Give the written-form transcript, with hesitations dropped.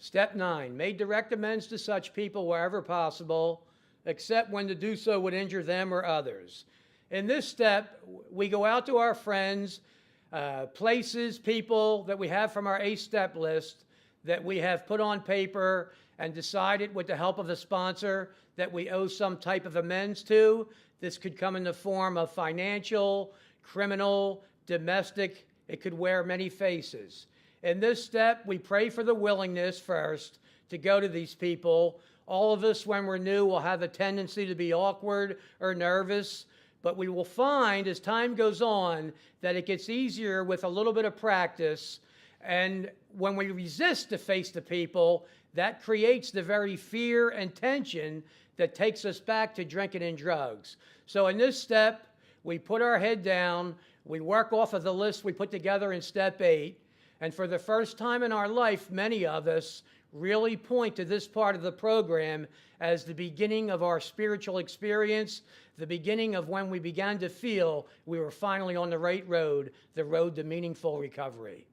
Step 9, made direct amends to such people wherever possible, except when to do so would injure them or others. In this step, we go out to our friends, places, people that we have from our 8-step list that we have put on paper and decided with the help of a sponsor that we owe some type of amends to. This could come in the form of financial, criminal, domestic. It could wear many faces. In this step, we pray for the willingness first to go to these people. All of us, when we're new, will have a tendency to be awkward or nervous, but we will find as time goes on that it gets easier with a little bit of practice. And when we resist to face the people, that creates the very fear and tension that takes us back to drinking and drugs. So in this step, we put our head down, we work off of the list we put together in step 8, and for the first time in our life, many of us really point to this part of the program as the beginning of our spiritual experience, the beginning of when we began to feel we were finally on the right road, the road to meaningful recovery.